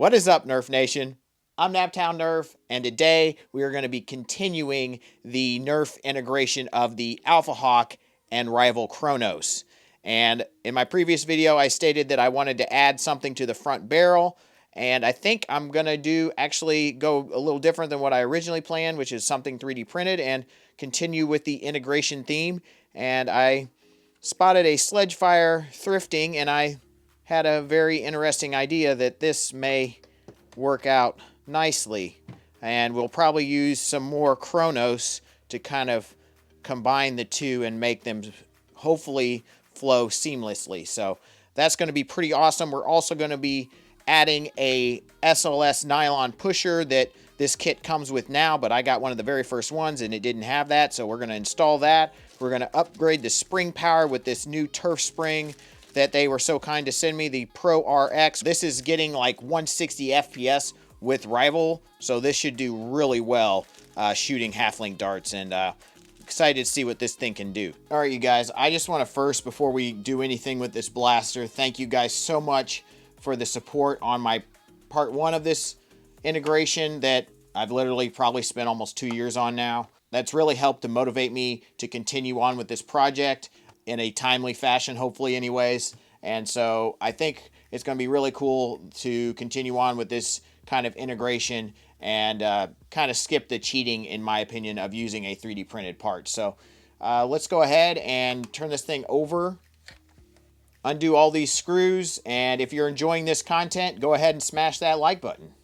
What is up, Nerf Nation? I'm Naptown Nerf, and today we are going to be continuing the Nerf integration of the Alphahawk and rival Kronos. And in my previous video, I stated that I wanted to add something to the front barrel, and I think I'm going to actually go a little different than what I originally planned, which is something 3D printed, and continue with the integration theme. And I spotted a Sledgefire thrifting, and I had a very interesting idea that this may work out nicely, and we'll probably use some more Kronos to kind of combine the two and make them hopefully flow seamlessly. So that's going to be pretty awesome. We're also going to be adding a Sls Nylon Pusher that this kit comes with now, but I got one of the very first ones and it didn't have that, so we're going to install that. We're going to upgrade the spring power with this new turf spring that they were so kind to send me, the Pro RX. This is getting like 160 FPS with rival, so this should do really well shooting halfling darts, and excited to see what this thing can do. All right, you guys, I just want to first, before we do anything with this blaster, thank you guys so much for the support on my part 1 of this integration that I've literally probably spent almost 2 years on now. That's really helped to motivate me to continue on with this project in a timely fashion, hopefully anyways. And so I think it's going to be really cool to continue on with this kind of integration and kind of skip the cheating, in my opinion, of using a 3D printed part. So let's go ahead and turn this thing over, undo all these screws, and if you're enjoying this content, go ahead and smash that like button.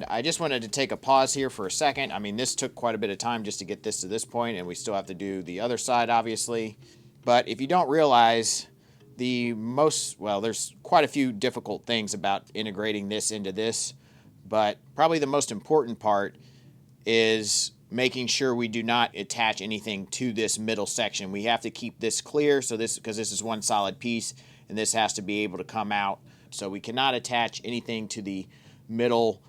I just wanted to take a pause here for a second. I mean, this took quite a bit of time just to get this to this point, and we still have to do the other side, obviously. But if you don't realize, there's quite a few difficult things about integrating this into this, but probably the most important part is making sure we do not attach anything to this middle section. We have to keep this clear, because this is one solid piece, and this has to be able to come out. So we cannot attach anything to the middle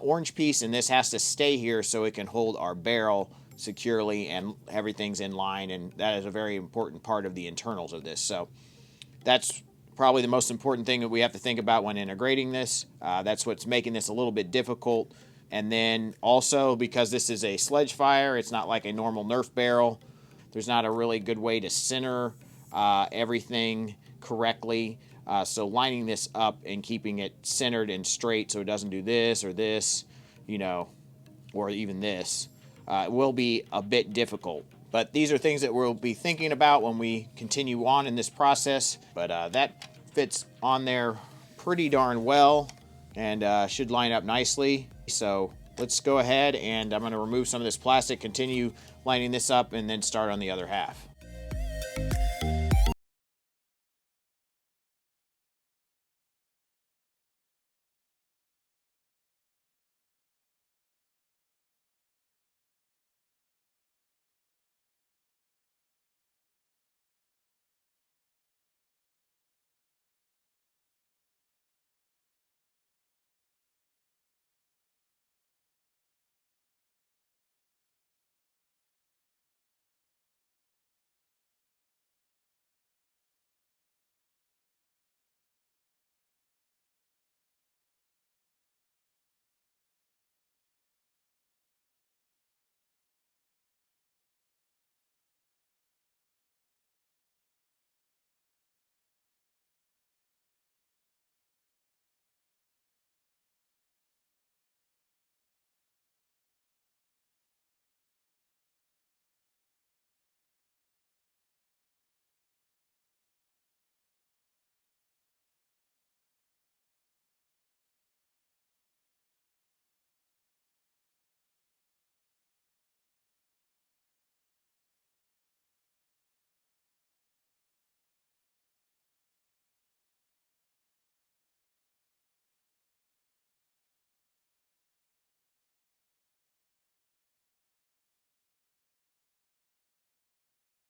orange piece, and this has to stay here so it can hold our barrel securely and everything's in line, and that is a very important part of the internals of this. So that's probably the most important thing that we have to think about when integrating this. That's what's making this a little bit difficult. And then also, because this is a Sledgefire, it's not like a normal Nerf barrel. There's not a really good way to center everything correctly. So lining this up and keeping it centered and straight so it doesn't do this or this, or even this, will be a bit difficult. But these are things that we'll be thinking about when we continue on in this process. But that fits on there pretty darn well and should line up nicely. So let's go ahead, and I'm going to remove some of this plastic, continue lining this up, and then start on the other half.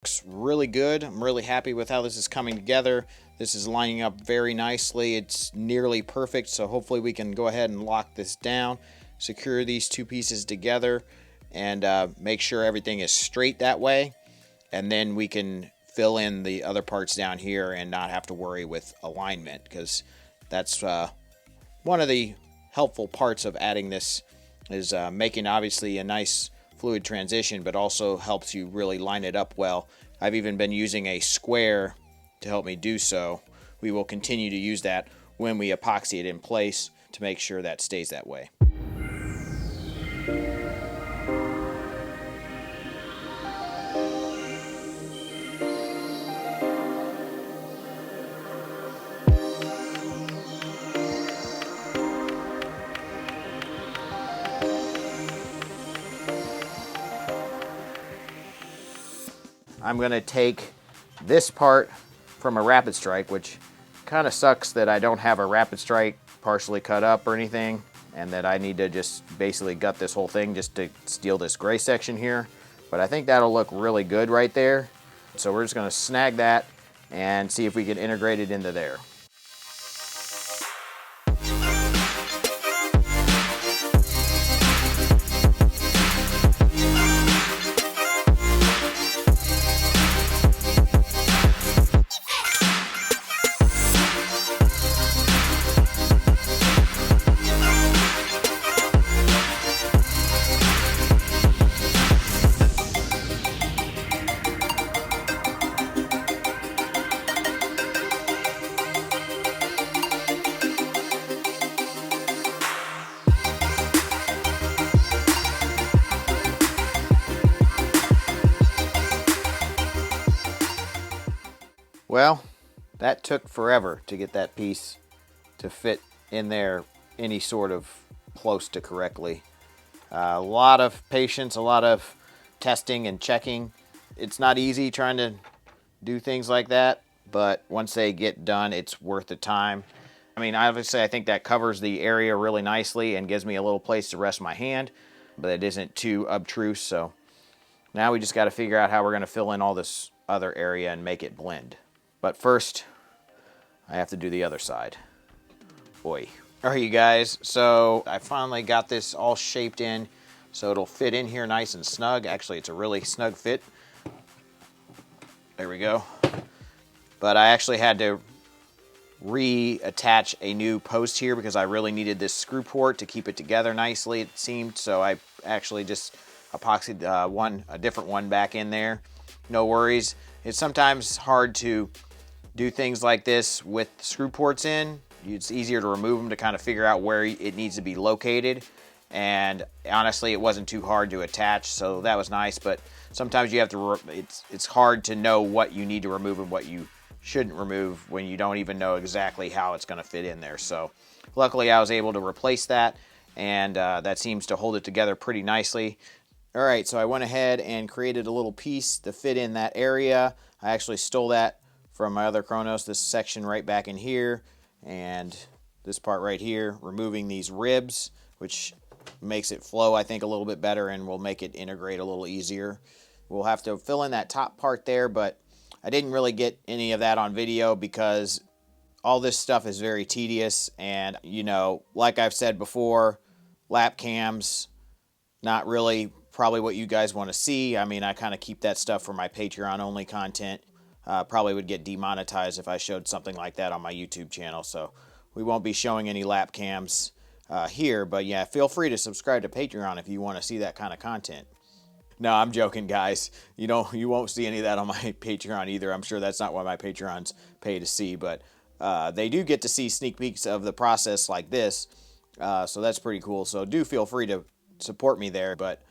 Looks really good. I'm really happy with how this is coming together. This is lining up very nicely. It's nearly perfect, so hopefully we can go ahead and lock this down, secure these two pieces together, and make sure everything is straight that way. And then we can fill in the other parts down here and not have to worry with alignment, because that's one of the helpful parts of adding this, is making obviously a nice fluid transition, but also helps you really line it up well. I've even been using a square to help me do so. We will continue to use that when we epoxy it in place to make sure that stays that way. I'm going to take this part from a Rapidstrike, which kind of sucks that I don't have a Rapidstrike partially cut up or anything, and that I need to just basically gut this whole thing just to steal this gray section here. But I think that'll look really good right there. So we're just going to snag that and see if we can integrate it into there. Well, that took forever to get that piece to fit in there any sort of close to correctly. A lot of patience, a lot of testing and checking. It's not easy trying to do things like that, but once they get done, it's worth the time. I mean, obviously, I think that covers the area really nicely and gives me a little place to rest my hand, but it isn't too obtruse. So now we just got to figure out how we're going to fill in all this other area and make it blend. But first, I have to do the other side. Boy. All right, you guys, so I finally got this all shaped in so it'll fit in here nice and snug. Actually, it's a really snug fit. There we go. But I actually had to reattach a new post here because I really needed this screw port to keep it together nicely, it seemed. So I actually just epoxied a different one back in there. No worries. It's sometimes hard to do things like this with screw ports in. It's easier to remove them to kind of figure out where it needs to be located. And honestly, it wasn't too hard to attach, so that was nice. But sometimes you have to, it's hard to know what you need to remove and what you shouldn't remove when you don't even know exactly how it's going to fit in there. So luckily I was able to replace that, and that seems to hold it together pretty nicely. All right, so I went ahead and created a little piece to fit in that area. I actually stole that from my other Kronos, this section right back in here, and this part right here, removing these ribs, which makes it flow, I think, a little bit better and will make it integrate a little easier. We'll have to fill in that top part there, but I didn't really get any of that on video because all this stuff is very tedious, and, you know, like I've said before, lap cams, not really probably what you guys want to see. I mean, I kind of keep that stuff for my Patreon-only content. Probably would get demonetized if I showed something like that on my YouTube channel, so we won't be showing any lap cams here. But yeah, feel free to subscribe to Patreon if you want to see that kind of content. No, I'm joking, guys. You won't see any of that on my Patreon either. I'm sure that's not what my Patrons pay to see, but they do get to see sneak peeks of the process like this, so that's pretty cool. So do feel free to support me there, but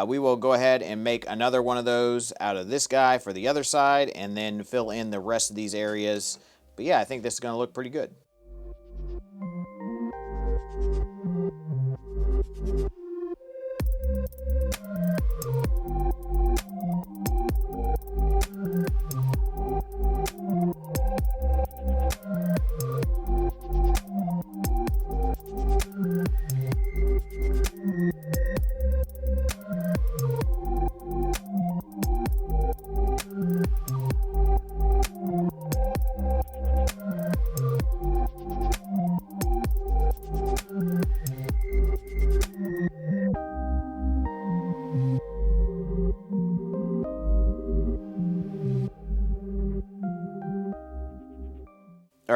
we will go ahead and make another one of those out of this guy for the other side and then fill in the rest of these areas. But yeah, I think this is going to look pretty good.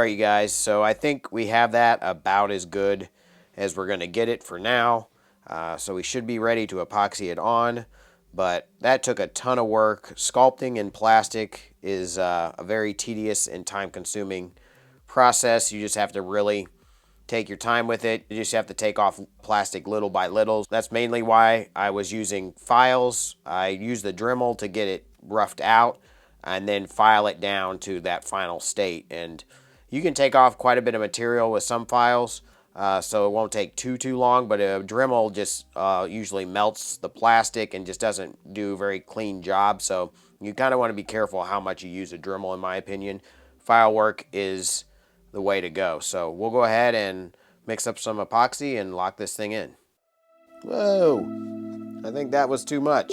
All right, you guys, so I think we have that about as good as we're going to get it for now. So we should be ready to epoxy it on, but that took a ton of work. Sculpting in plastic is a very tedious and time-consuming process. You just have to really take your time with it. You just have to take off plastic little by little. That's mainly why I was using files. I used the Dremel to get it roughed out and then file it down to that final state. And you can take off quite a bit of material with some files, so it won't take too long, but a Dremel just usually melts the plastic and just doesn't do a very clean job. So you kind of want to be careful how much you use a Dremel, in my opinion. File work is the way to go. So we'll go ahead and mix up some epoxy and lock this thing in. Whoa, I think that was too much.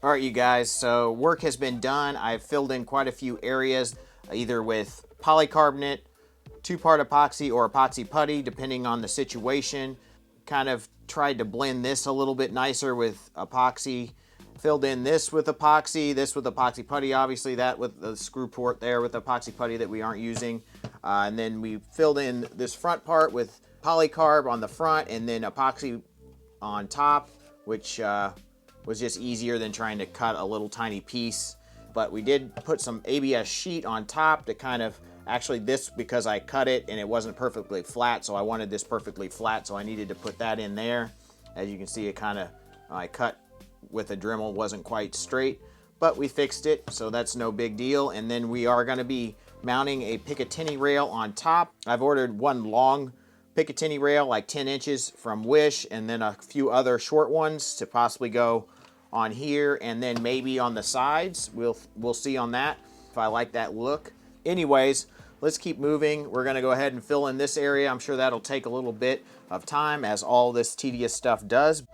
All right, you guys, so work has been done. I've filled in quite a few areas, either with polycarbonate, two-part epoxy, or epoxy putty, depending on the situation. Kind of tried to blend this a little bit nicer with epoxy. Filled in this with epoxy putty, obviously that with the screw port there with epoxy putty that we aren't using. And then we filled in this front part with polycarb on the front and then epoxy on top, which was just easier than trying to cut a little tiny piece. But we did put some ABS sheet on top to kind of, actually this, because I cut it and it wasn't perfectly flat, so I wanted this perfectly flat, so I needed to put that in there. As you can see, it kind of, I cut with a Dremel, wasn't quite straight, but we fixed it, so that's no big deal. And then we are going to be mounting a Picatinny rail on top. I've ordered one long Picatinny rail, like 10 inches from Wish, and then a few other short ones to possibly go on here and then maybe on the sides. We'll see on that if I like that look. Anyways, let's keep moving. We're going to go ahead and fill in this area. I'm sure that'll take a little bit of time, as all this tedious stuff does.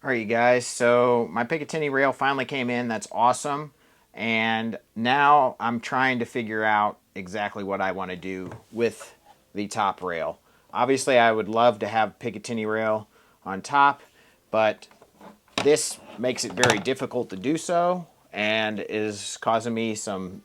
All right, you guys, so my Picatinny rail finally came in. That's awesome. And now I'm trying to figure out exactly what I want to do with the top rail. Obviously, I would love to have Picatinny rail on top, but this makes it very difficult to do so and is causing me some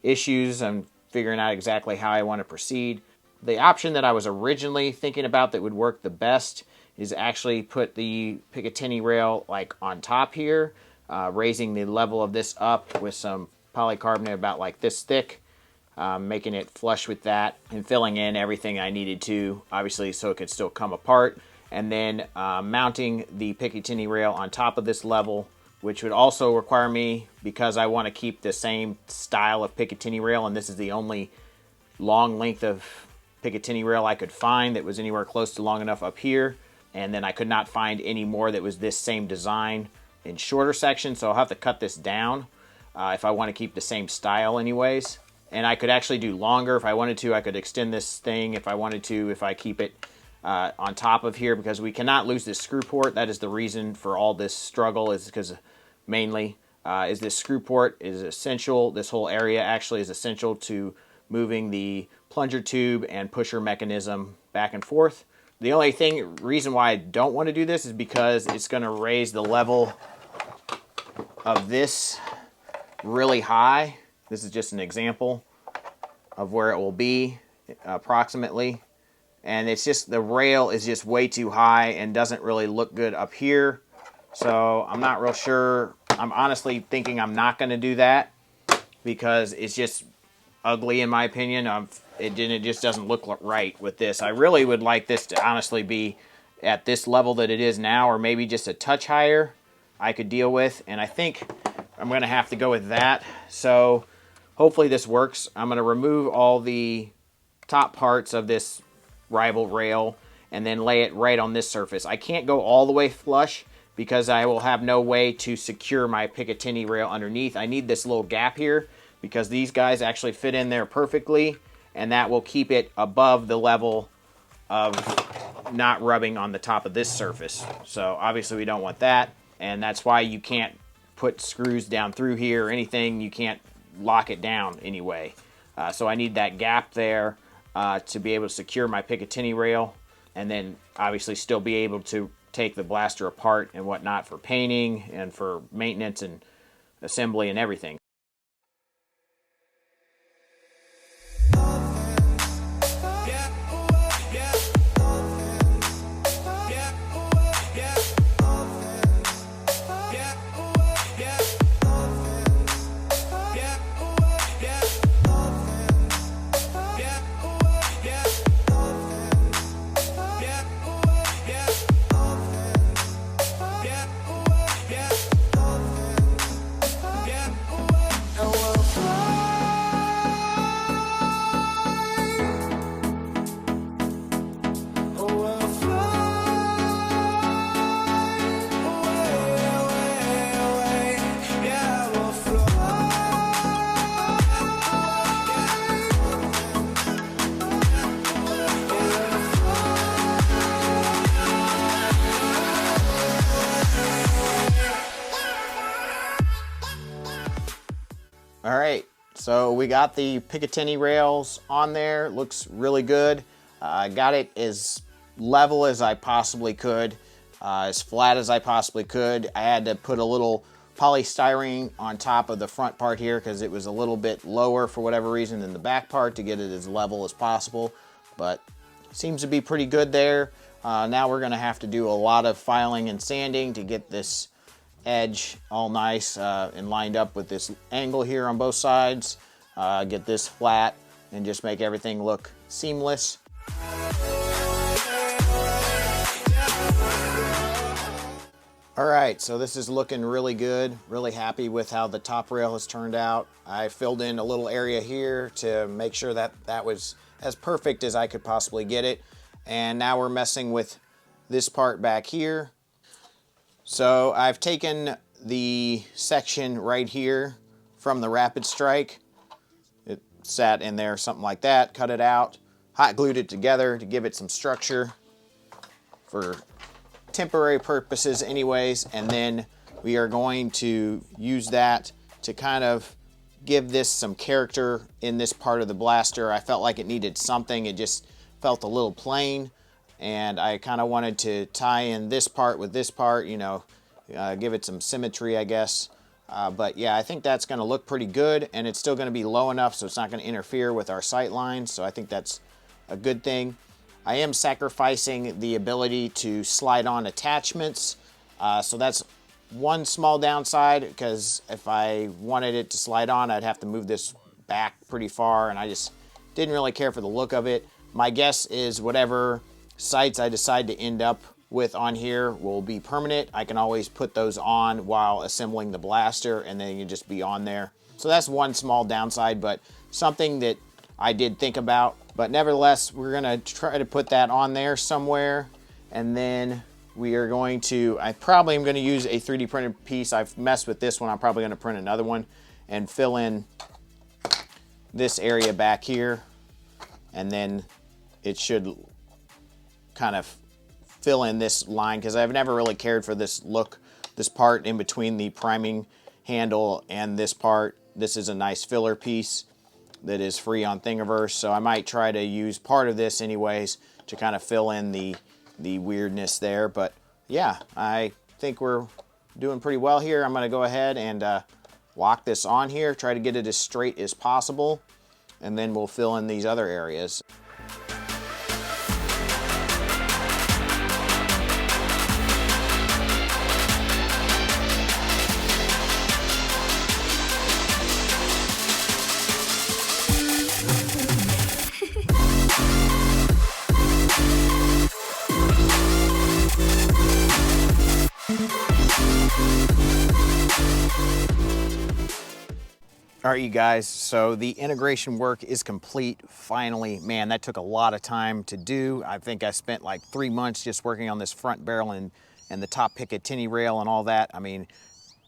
issues. I'm figuring out exactly how I want to proceed. The option that I was originally thinking about that would work the best is actually put the Picatinny rail like on top here, raising the level of this up with some polycarbonate about like this thick, making it flush with that and filling in everything I needed to, obviously, so it could still come apart. And then mounting the Picatinny rail on top of this level, which would also require me, because I want to keep the same style of Picatinny rail, and this is the only long length of Picatinny rail I could find that was anywhere close to long enough up here, and then I could not find any more that was this same design in shorter sections, so I'll have to cut this down if I want to keep the same style anyways. And I could actually do longer if I wanted to. I could extend this thing if I wanted to, if I keep it on top of here, because we cannot lose this screw port. That is the reason for all this struggle, is because mainly is this screw port is essential. This whole area actually is essential to moving the plunger tube and pusher mechanism back and forth. The only reason why I don't want to do this is because it's going to raise the level of this really high. This is just an example of where it will be approximately. And it's just, the rail is just way too high and doesn't really look good up here. So I'm not real sure. I'm honestly thinking I'm not going to do that because it's just ugly in my opinion. It just doesn't look right with this. I really would like this to honestly be at this level that it is now, or maybe just a touch higher I could deal with. And I think I'm going to have to go with that. So hopefully this works. I'm going to remove all the top parts of this rival rail and then lay it right on this surface. I can't go all the way flush because I will have no way to secure my Picatinny rail underneath. I need this little gap here because these guys actually fit in there perfectly, and that will keep it above the level of not rubbing on the top of this surface. So obviously we don't want that, and that's why you can't put screws down through here or anything. You can't lock it down anyway. So I need that gap there to be able to secure my Picatinny rail, and then obviously still be able to take the blaster apart and whatnot for painting and for maintenance and assembly and everything. All right, so we got the Picatinny rails on there. Looks really good. I got it as level as I possibly could, as flat as I possibly could. I had to put a little polystyrene on top of the front part here because it was a little bit lower for whatever reason than the back part to get it as level as possible, but seems to be pretty good there. Now we're going to have to do a lot of filing and sanding to get this edge all nice and lined up with this angle here on both sides. Get this flat and just make everything look seamless. All right, so this is looking really good. Really happy with how the top rail has turned out. I filled in a little area here to make sure that that was as perfect as I could possibly get it. And now we're messing with this part back here. So I've taken the section right here from the Rapidstrike. It sat in there, something like that, cut it out, hot glued it together to give it some structure for temporary purposes anyways, and then we are going to use that to kind of give this some character in this part of the blaster. I felt like it needed something. It just felt a little plain, and I kind of wanted to tie in this part with this part, you know, give it some symmetry, I guess. But yeah, I think that's going to look pretty good, and it's still going to be low enough so it's not going to interfere with our sight lines. So I think that's a good thing. I am sacrificing the ability to slide on attachments. So that's one small downside, because if I wanted it to slide on, I'd have to move this back pretty far, and I just didn't really care for the look of it. My guess is whatever sights I decide to end up with on here will be permanent. I can always put those on while assembling the blaster, and then you can just be on there. So that's one small downside, but something that I did think about. But nevertheless, we're gonna try to put that on there somewhere, and then we are going to, I probably am gonna use a 3D printed piece. I've messed with this one. I'm probably gonna print another one and fill in this area back here, and then it should kind of fill in this line, because I've never really cared for this look, this part in between the priming handle and this part. This is a nice filler piece that is free on Thingiverse, so I might try to use part of this anyways to kind of fill in the weirdness there. But yeah, I think we're doing pretty well here. I'm going to go ahead and lock this on here, try to get it as straight as possible, and then we'll fill in these other areas. All right, you guys, so the integration work is complete finally. Man, that took a lot of time to do. I think I spent like 3 months just working on this front barrel and the top Picatinny rail and all that. I mean,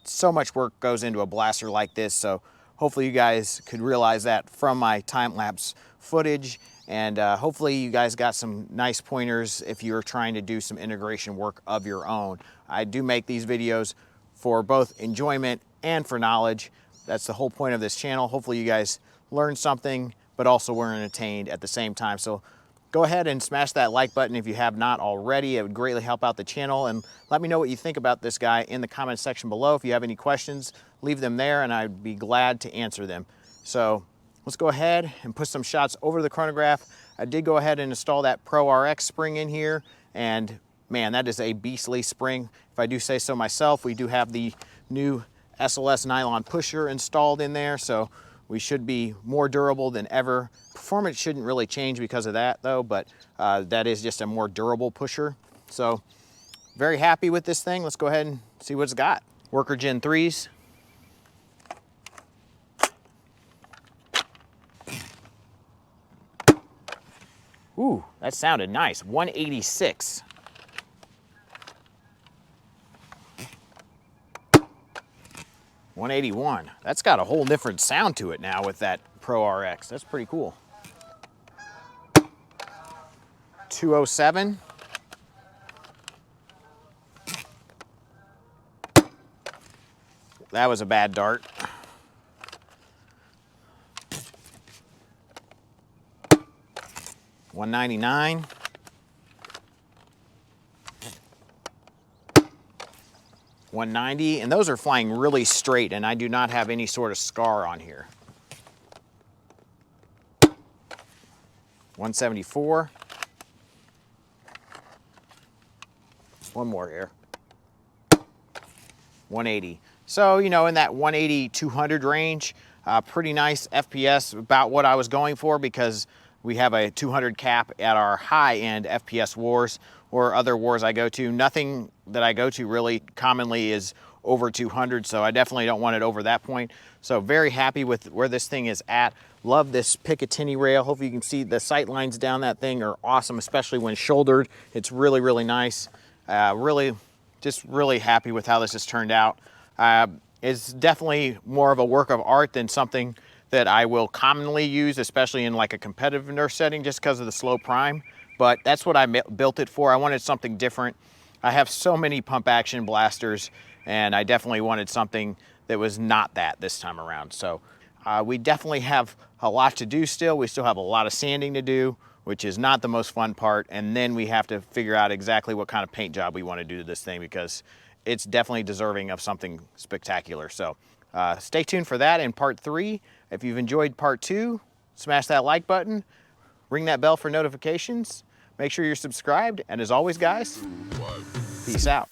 so much work goes into a blaster like this, so hopefully you guys could realize that from my time-lapse footage, and hopefully you guys got some nice pointers if you're trying to do some integration work of your own. I do make these videos for both enjoyment and for knowledge. That's the whole point of this channel. Hopefully you guys learned something, but also were entertained at the same time. So go ahead and smash that like button if you have not already. It would greatly help out the channel, and let me know what you think about this guy in the comment section below. If you have any questions, leave them there and I'd be glad to answer them. So let's go ahead and put some shots over the chronograph. I did go ahead and install that Pro RX spring in here, and man, that is a beastly spring. If I do say so myself, we do have the new Sls Nylon Pusher installed in there, so we should be more durable than ever. Performance shouldn't really change because of that though, but that is just a more durable pusher. So very happy with this thing. Let's go ahead and see what it's got. Worker Gen 3s. Ooh, that sounded nice. 186. 181. That's got a whole different sound to it now with that Pro RX. That's pretty cool. 207. That was a bad dart. 199. 190, and those are flying really straight, and I do not have any sort of scar on here. 174. One more here. 180. So, you know, in that 180, 200 range, pretty nice FPS, about what I was going for, because we have a 200 cap at our high-end FPS wars or other wars I go to. Nothing that I go to really commonly is over 200, so I definitely don't want it over that point. So very happy with where this thing is at. Love this Picatinny rail. Hopefully you can see the sight lines down that thing are awesome, especially when shouldered. It's really, really nice. Just really happy with how this has turned out. It's definitely more of a work of art than something that I will commonly use, especially in like a competitive Nerf setting, just because of the slow prime. But that's what I built it for. I wanted something different. I have so many pump action blasters, and I definitely wanted something that was not that this time around. So we definitely have a lot to do still. We still have a lot of sanding to do, which is not the most fun part. And then we have to figure out exactly what kind of paint job we want to do to this thing, because it's definitely deserving of something spectacular. So stay tuned for that in part 3. If you've enjoyed part 2, smash that like button, ring that bell for notifications, make sure you're subscribed, and as always, guys, peace out.